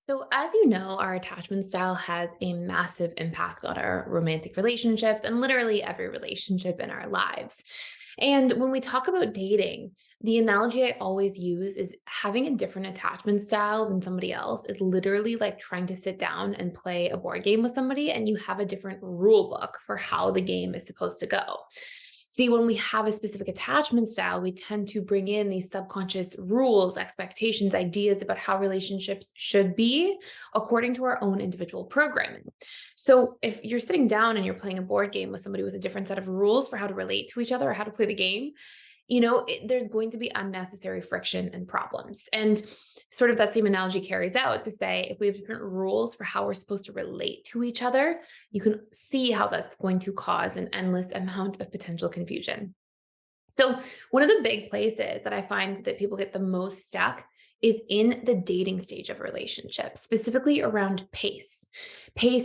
So, as you know, our attachment style has a massive impact on our romantic relationships and literally every relationship in our lives. And when we talk about dating, the analogy I always use is having a different attachment style than somebody else is literally like trying to sit down and play a board game with somebody, and you have a different rule book for how the game is supposed to go. See, when we have a specific attachment style, we tend to bring in these subconscious rules, expectations, ideas about how relationships should be according to our own individual programming. So, if you're sitting down and you're playing a board game with somebody with a different set of rules for how to relate to each other or how to play the game, there's going to be unnecessary friction and problems. And sort of that same analogy carries out to say if we have different rules for how we're supposed to relate to each other, you can see how that's going to cause an endless amount of potential confusion. So, one of the big places that I find that people get the most stuck is in the dating stage of a relationship, specifically around pace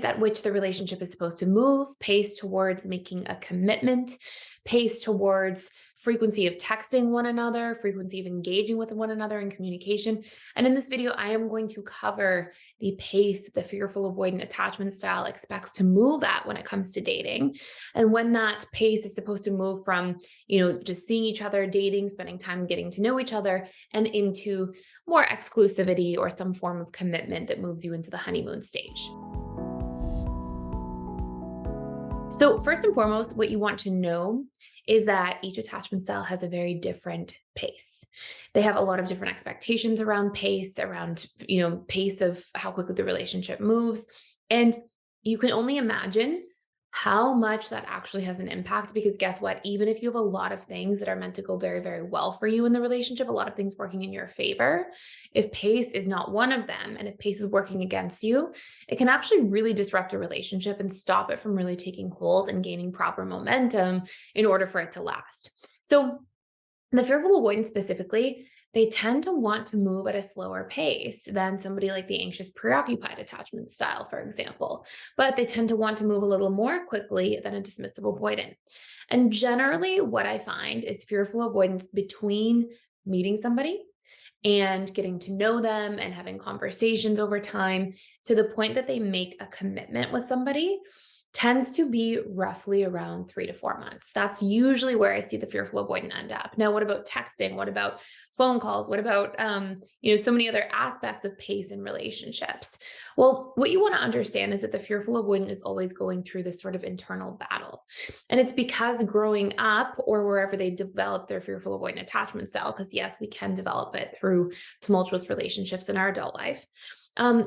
at which the relationship is supposed to move, pace towards making a commitment, pace towards frequency of texting one another, frequency of engaging with one another in communication. And in this video, I am going to cover the pace that the fearful avoidant attachment style expects to move at when it comes to dating. And when that pace is supposed to move from just seeing each other, dating, spending time getting to know each other, and into more exclusivity or some form of commitment that moves you into the honeymoon stage. So, first and foremost, what you want to know is that each attachment style has a very different pace. They have a lot of different expectations around pace, around, pace of how quickly the relationship moves. And you can only imagine how much that actually has an impact because guess what? Even if you have a lot of things that are meant to go very, very well for you in the relationship, a lot of things working in your favor, if pace is not one of them, and if pace is working against you, it can actually really disrupt a relationship and stop it from really taking hold and gaining proper momentum in order for it to last. So, the fearful avoidant specifically, they tend to want to move at a slower pace than somebody like the anxious preoccupied attachment style, for example. But they tend to want to move a little more quickly than a dismissive avoidant. And generally, what I find is fearful avoidance between meeting somebody and getting to know them and having conversations over time to the point that they make a commitment with somebody tends to be roughly around 3 to 4 months. That's usually where I see the fearful avoidant end up. Now, what about texting? What about phone calls? What about, so many other aspects of pace in relationships? Well, what you want to understand is that the fearful avoidant is always going through this sort of internal battle. And it's because growing up or wherever they develop their fearful avoidant attachment style, because yes, we can develop it through tumultuous relationships in our adult life.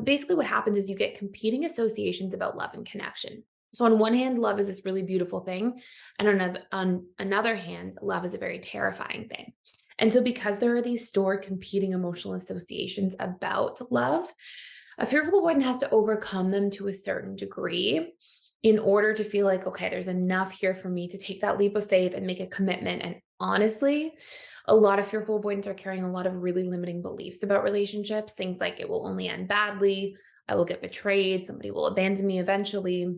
Basically, what happens is you get competing associations about love and connection. So on one hand, love is this really beautiful thing, and on another hand, love is a very terrifying thing. And so because there are these stored competing emotional associations about love, a fearful avoidant has to overcome them to a certain degree in order to feel like, okay, there's enough here for me to take that leap of faith and make a commitment. And honestly, a lot of fearful avoidants are carrying a lot of really limiting beliefs about relationships. Things like it will only end badly, I will get betrayed, somebody will abandon me eventually,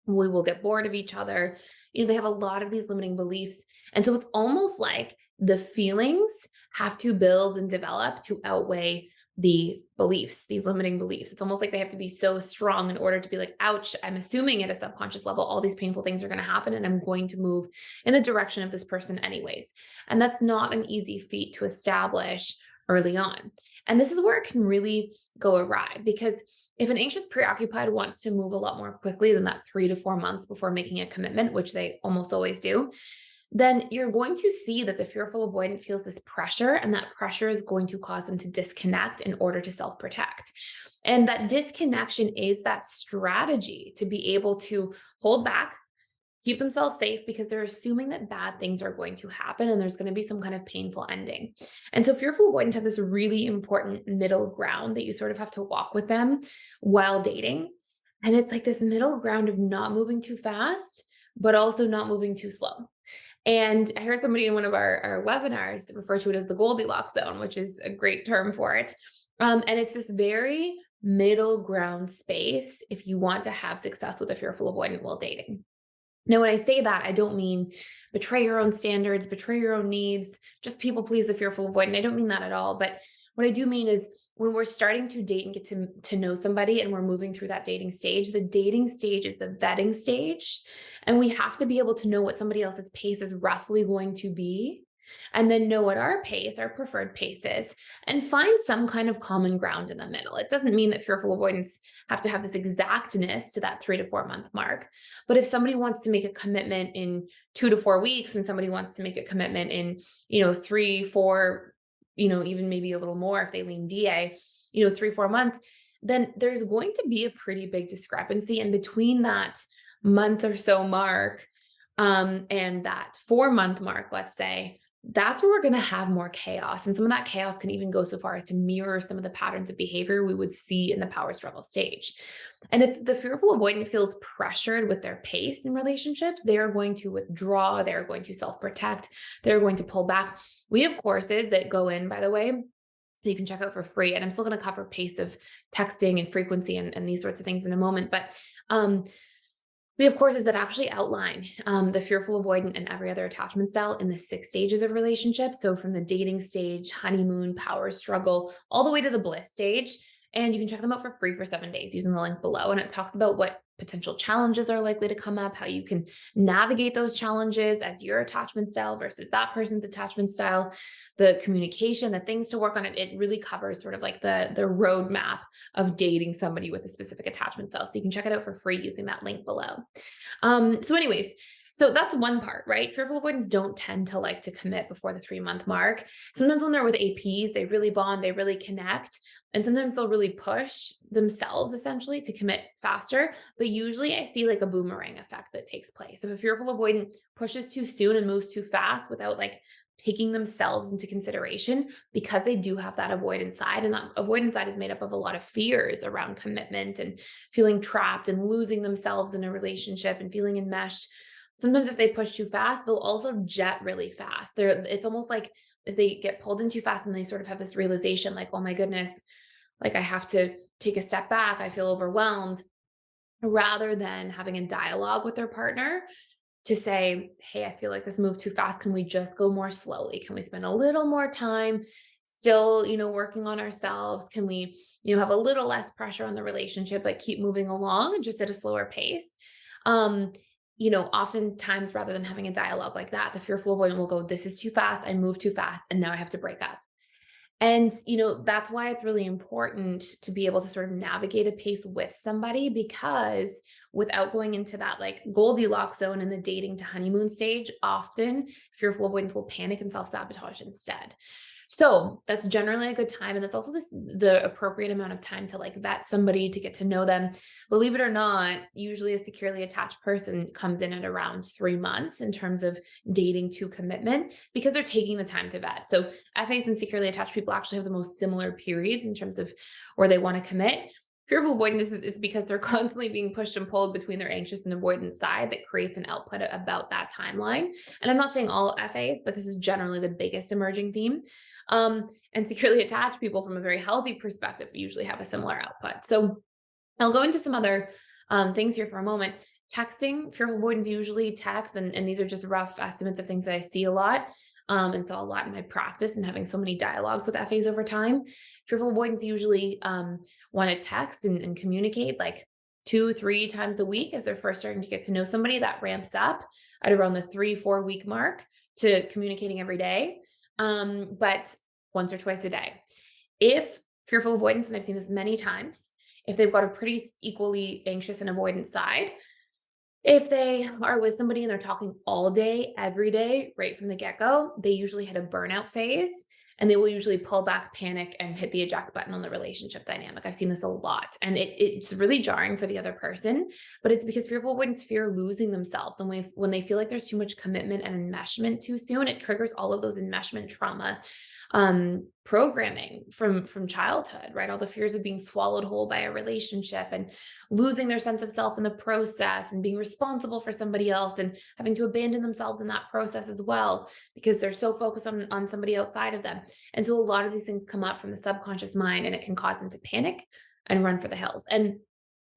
we will get bored of each other. They have a lot of these limiting beliefs. And so it's almost like the feelings have to build and develop to outweigh the beliefs, these limiting beliefs. It's almost like they have to be so strong in order to be like, ouch, I'm assuming at a subconscious level, all these painful things are going to happen and I'm going to move in the direction of this person anyways. And that's not an easy feat to establish early on. And this is where it can really go awry because if an anxious preoccupied wants to move a lot more quickly than that 3 to 4 months before making a commitment, which they almost always do, then you're going to see that the fearful avoidant feels this pressure, and that pressure is going to cause them to disconnect in order to self protect. And that disconnection is that strategy to be able to hold back, keep themselves safe because they're assuming that bad things are going to happen and there's going to be some kind of painful ending. And so fearful avoidants have this really important middle ground that you sort of have to walk with them while dating. And it's like this middle ground of not moving too fast, but also not moving too slow. And I heard somebody in one of our webinars refer to it as the Goldilocks Zone, which is a great term for it. And it's this very middle ground space if you want to have success with a fearful avoidant while dating. Now, when I say that, I don't mean betray your own standards, betray your own needs, just people please the fearful avoidant. I don't mean that at all. But What I do mean is when we're starting to date and get to know somebody and we're moving through that dating stage, the dating stage is the vetting stage. And we have to be able to know what somebody else's pace is roughly going to be, and then know what our pace, our preferred pace is, and find some kind of common ground in the middle. It doesn't mean that fearful avoidants have to have this exactness to that 3 to 4 month mark. But if somebody wants to make a commitment in 2 to 4 weeks and somebody wants to make a commitment in, 3, 4, even maybe a little more if they lean DA, 3, 4 months, then there's going to be a pretty big discrepancy in between that month or so mark, and that 4 month mark, let's say. That's where we're going to have more chaos. And some of that chaos can even go so far as to mirror some of the patterns of behavior we would see in the power struggle stage. And if the fearful avoidant feels pressured with their pace in relationships, they are going to withdraw, they're going to self protect, they're going to pull back. We have courses that go in, by the way, that you can check out for free. And I'm still going to cover pace of texting and frequency and these sorts of things in a moment. But we have courses that actually outline the fearful avoidant and every other attachment style in the 6 stages of relationships. So from the dating stage, honeymoon, power struggle, all the way to the bliss stage. And you can check them out for free for 7 days using the link below. And it talks about what potential challenges are likely to come up, how you can navigate those challenges as your attachment style versus that person's attachment style, the communication, the things to work on. It really covers sort of like the roadmap of dating somebody with a specific attachment style. So you can check it out for free using that link below. So that's one part, right? Fearful avoidants don't tend to like to commit before the 3 month mark. Sometimes when they're with APs, they really bond, they really connect. And sometimes they'll really push themselves essentially to commit faster. But usually I see like a boomerang effect that takes place. If a fearful avoidant pushes too soon and moves too fast without like taking themselves into consideration, because they do have that avoidance side, and that avoidance side is made up of a lot of fears around commitment and feeling trapped and losing themselves in a relationship and feeling enmeshed. Sometimes if they push too fast, they'll also jet really fast. It's almost like if they get pulled in too fast and they sort of have this realization like, oh my goodness, like I have to take a step back, I feel overwhelmed, rather than having a dialogue with their partner to say, hey, I feel like this moved too fast. Can we just go more slowly? Can we spend a little more time still, working on ourselves? Can we, have a little less pressure on the relationship, but keep moving along and just at a slower pace? Oftentimes rather than having a dialogue like that, the fearful avoidant will go, this is too fast. I moved too fast. And now I have to break up. And, that's why it's really important to be able to sort of navigate a pace with somebody, because without going into that like Goldilocks zone in the dating to honeymoon stage, often fearful avoidants will panic and self-sabotage instead. So that's generally a good time. And that's also the appropriate amount of time to like vet somebody, to get to know them. Believe it or not, usually a securely attached person comes in at around 3 months in terms of dating to commitment, because they're taking the time to vet. So FAs and securely attached people actually have the most similar periods in terms of where they want to commit. Fearful avoidance, it's because they're constantly being pushed and pulled between their anxious and avoidant side that creates an output about that timeline. And I'm not saying all FAs, but this is generally the biggest emerging theme. And securely attached people from a very healthy perspective usually have a similar output. So I'll go into some other things here for a moment. Texting, fearful avoidants usually text, and these are just rough estimates of things that I see a lot. And saw a lot in my practice and having so many dialogues with FAs over time. Fearful avoidants usually want to text and communicate like 2, 3 times a week as they're first starting to get to know somebody. That ramps up at around the 3, 4 week mark to communicating every day, but once or twice a day. If fearful avoidance, and I've seen this many times, if they've got a pretty equally anxious and avoidant side, if they are with somebody and they're talking all day, every day, right from the get-go, they usually hit a burnout phase, and they will usually pull back, panic, and hit the eject button on the relationship dynamic. I've seen this a lot, and it's really jarring for the other person, but it's because fearful avoidants fear losing themselves. And when they feel like there's too much commitment and enmeshment too soon, it triggers all of those enmeshment trauma programming from childhood, right? All the fears of being swallowed whole by a relationship and losing their sense of self in the process, and being responsible for somebody else and having to abandon themselves in that process as well, because they're so focused on somebody outside of them. And so a lot of these things come up from the subconscious mind, and it can cause them to panic and run for the hills. And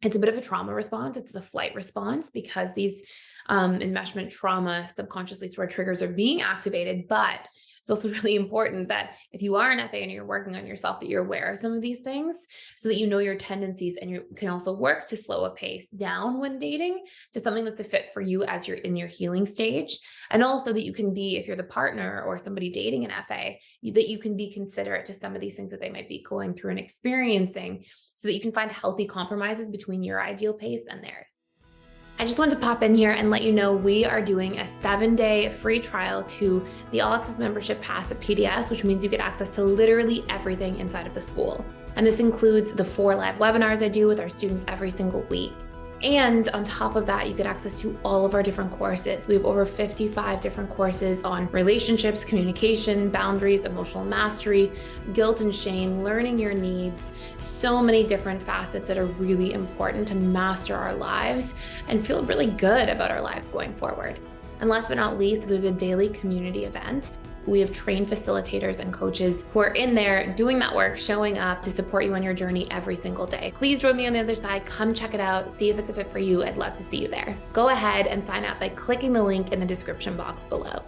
it's a bit of a trauma response. It's the flight response, because these enmeshment trauma subconsciously stored triggers are being activated, but it's it's also really important that if you are an FA and you're working on yourself, that you're aware of some of these things so that you know your tendencies and you can also work to slow a pace down when dating to something that's a fit for you as you're in your healing stage. And also that you can be, if you're the partner or somebody dating an FA, that you can be considerate to some of these things that they might be going through and experiencing so that you can find healthy compromises between your ideal pace and theirs. I just wanted to pop in here and let you know we are doing a 7-day free trial to the All Access Membership Pass at PDS, which means you get access to literally everything inside of the school. And this includes the 4 live webinars I do with our students every single week. And on top of that, you get access to all of our different courses. We have over 55 different courses on relationships, communication, boundaries, emotional mastery, guilt and shame, learning your needs, so many different facets that are really important to master our lives and feel really good about our lives going forward. And last but not least, there's a daily community event. We have trained facilitators and coaches who are in there doing that work, showing up to support you on your journey every single day. Please join me on the other side. Come check it out. See if it's a fit for you. I'd love to see you there. Go ahead and sign up by clicking the link in the description box below.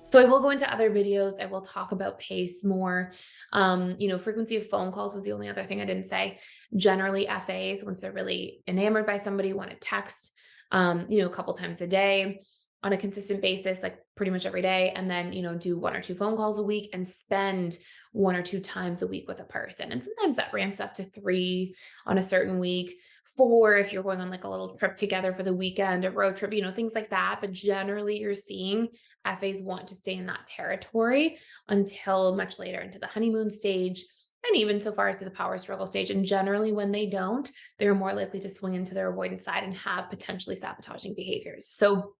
So I will go into other videos. I will talk about pace more. Frequency of phone calls was the only other thing I didn't say. Generally, FAs, once they're really enamored by somebody, want to text, a couple times a day on a consistent basis, like pretty much every day, and then, do 1 or 2 phone calls a week and spend 1 or 2 times a week with a person. And sometimes that ramps up to 3 on a certain week, 4 if you're going on like a little trip together for the weekend, a road trip, things like that. But generally you're seeing FAs want to stay in that territory until much later into the honeymoon stage. And even so far as to the power struggle stage. And generally, when they don't, they're more likely to swing into their avoidance side and have potentially sabotaging behaviors. So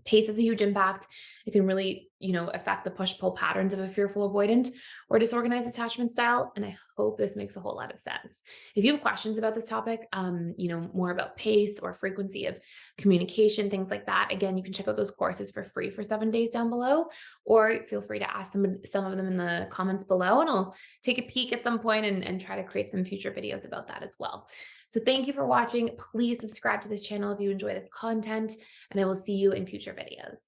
pace has a huge impact. It can really, affect the push-pull patterns of a fearful avoidant or disorganized attachment style. And I hope this makes a whole lot of sense. If you have questions about this topic, more about pace or frequency of communication, things like that, again, you can check out those courses for free for 7 days down below, or feel free to ask some of them in the comments below, and I'll take a peek at some point and try to create some future videos about that as well. So thank you for watching. Please subscribe to this channel if you enjoy this content, and I will see you in future videos.